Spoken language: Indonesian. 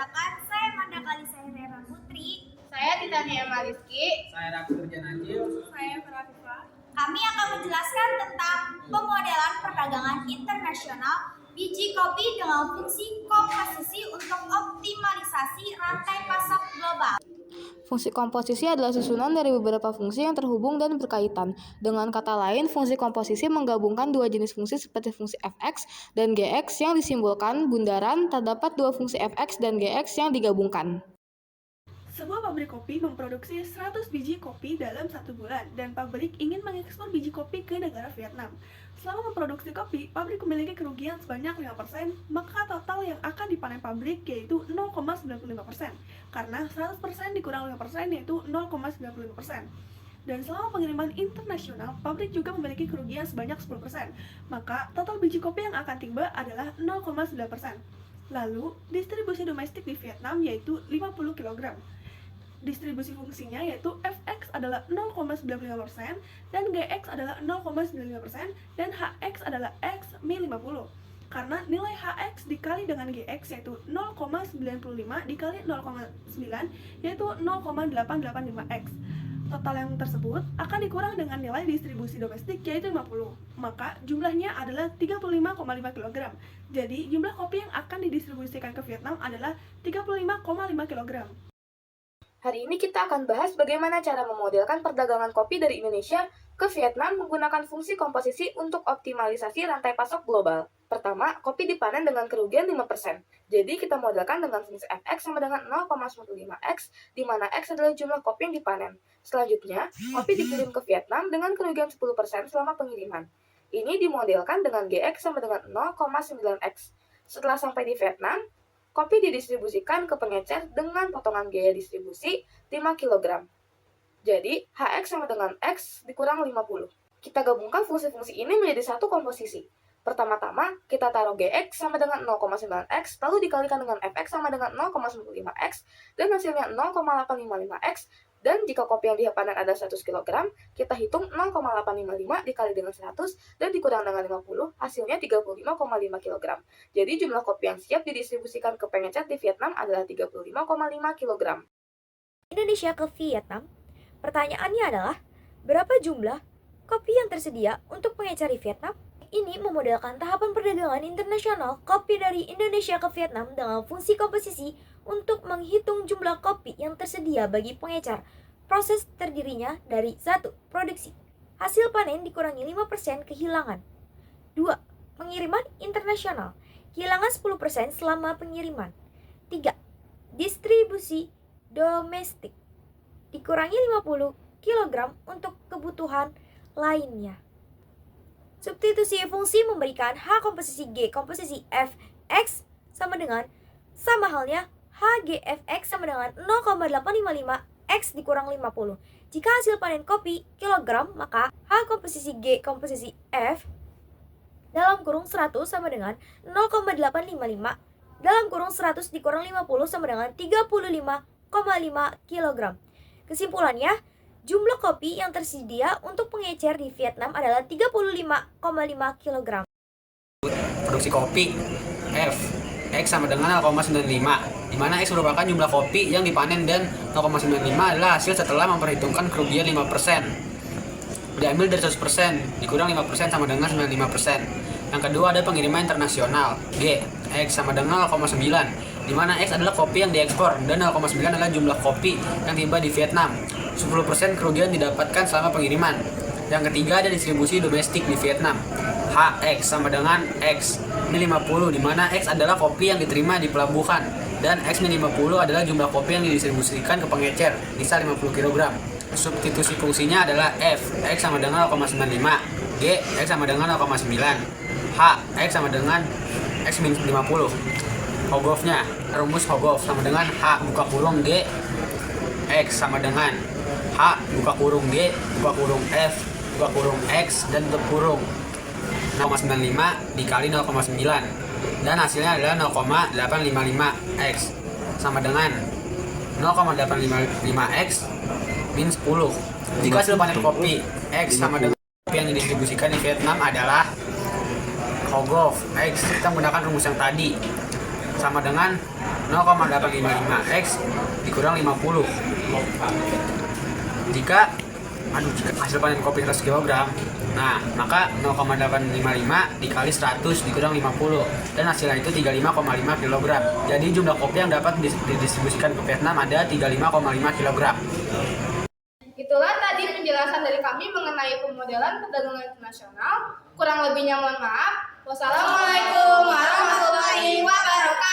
perkenalkan, saya Mandakali Sahrera Putri. Saya Titania Mariski. Saya Raffi Najil. Saya Farafifa. Kami akan menjelaskan tentang pemodelan perdagangan internasional biji kopi dengan fungsi komposisi untuk optimalisasi rantai pasok global. Fungsi komposisi adalah susunan dari beberapa fungsi yang terhubung dan berkaitan. Dengan kata lain, fungsi komposisi menggabungkan dua jenis fungsi seperti fungsi fx dan gx yang disimbolkan bundaran terdapat dua fungsi fx dan gx yang digabungkan. Sebuah pabrik kopi memproduksi 100 biji kopi dalam 1 bulan dan pabrik ingin mengekspor biji kopi ke negara Vietnam. Selama memproduksi kopi, pabrik memiliki kerugian sebanyak 5%, maka total yang akan dipanen pabrik yaitu 0,95%. Karena 100% dikurang 5% yaitu 0,95%. Dan selama pengiriman internasional, pabrik juga memiliki kerugian sebanyak 10%, maka total biji kopi yang akan tiba adalah 0,9%. Lalu, distribusi domestik di Vietnam yaitu 50 kg. Distribusi fungsinya yaitu Fx adalah 0,95% dan Gx adalah 0,95% dan Hx adalah X min 50. Karena nilai Hx dikali dengan Gx yaitu 0,95 dikali 0,9 yaitu 0,885x. Total yang tersebut akan dikurang dengan nilai distribusi domestik yaitu 50. Maka jumlahnya adalah 35,5 kg. Jadi jumlah kopi yang akan didistribusikan ke Vietnam adalah 35,5 kg. Hari ini kita akan bahas bagaimana cara memodelkan perdagangan kopi dari Indonesia ke Vietnam menggunakan fungsi komposisi untuk optimalisasi rantai pasok global. Pertama, kopi dipanen dengan kerugian 5%. Jadi kita modelkan dengan fungsi fx sama dengan 0,95x, di mana x adalah jumlah kopi yang dipanen. Selanjutnya, kopi dikirim ke Vietnam dengan kerugian 10% selama pengiriman. Ini dimodelkan dengan gx sama dengan 0,9x. Setelah sampai di Vietnam, kopi didistribusikan ke pengecer dengan potongan biaya distribusi 5 kg. Jadi, Hx sama dengan X dikurang 50. Kita gabungkan fungsi-fungsi ini menjadi satu komposisi. Pertama-tama, kita taruh Gx sama dengan 0,9x, lalu dikalikan dengan Fx sama dengan 0,95x, dan hasilnya 0,855x. Dan jika kopi yang dipanen ada 100 kg, kita hitung 0,855 dikali dengan 100 dan dikurang dengan 50, hasilnya 35,5 kg. Jadi jumlah kopi yang siap didistribusikan ke pengecer di Vietnam adalah 35,5 kg. Indonesia ke Vietnam. Pertanyaannya adalah, berapa jumlah kopi yang tersedia untuk pengecer di Vietnam? Ini memodelkan tahapan perdagangan internasional kopi dari Indonesia ke Vietnam dengan fungsi komposisi untuk menghitung jumlah kopi yang tersedia bagi pengecer. Proses terdirinya dari 1. Produksi. Hasil panen dikurangi 5% kehilangan. 2. Pengiriman internasional. Kehilangan 10% selama pengiriman. 3. Distribusi domestik. Dikurangi 50 kg untuk kebutuhan lainnya. Substitusi fungsi memberikan H komposisi G komposisi F X sama halnya HGFX sama dengan 0,855 X dikurang 50. Jika hasil panen kopi kilogram, maka H komposisi G komposisi F dalam kurung 100 sama dengan 0,855 dalam kurung 100 dikurang 50 sama dengan 35,5 kg. Kesimpulannya, jumlah kopi yang tersedia untuk pengecer di Vietnam adalah 35,5 kg. Produksi kopi F X sama dengan 0,95, di mana X merupakan jumlah kopi yang dipanen dan 0,95 adalah hasil setelah memperhitungkan kerugian 5%. Diambil dari 100%, dikurang 5% sama dengan 95%. Yang kedua ada pengiriman internasional, G X sama dengan 0,9, di mana X adalah kopi yang diekspor dan 0,9 adalah jumlah kopi yang tiba di Vietnam. 10% kerugian didapatkan selama pengiriman. Yang ketiga ada distribusi domestik di Vietnam, Hx sama dengan X min 50, di mana X adalah kopi yang diterima di pelabuhan dan X min 50 adalah jumlah kopi yang didistribusikan ke pengecer, bisa 50 kg. Substitusi fungsinya adalah F X sama dengan 0,95, G X sama dengan 0,9, H X sama dengan X min 50. Hogofnya, rumus Hogof sama dengan H buka kurung G X sama dengan H buka kurung G buka kurung F buka kurung X dan tutup kurung 0,95 dikali 0,9 dan hasilnya adalah 0,855 X sama dengan 0,855 X min 10. Jika hasil panen kopi X sama dengan kopi yang didistribusikan di Vietnam adalah Hogof X, kita menggunakan rumus yang tadi sama dengan 0,855 X dikurang 50. Jika hasil panen kopi 100 kg, nah maka 0,855 dikali 100 dikurang 50 dan hasilnya itu 35,5 kg. Jadi jumlah kopi yang dapat didistribusikan ke Vietnam ada 35,5 kg. Itulah tadi penjelasan dari kami mengenai pemodelan perdagangan internasional. Kurang lebihnya mohon maaf. Wassalamualaikum warahmatullahi wabarakatuh.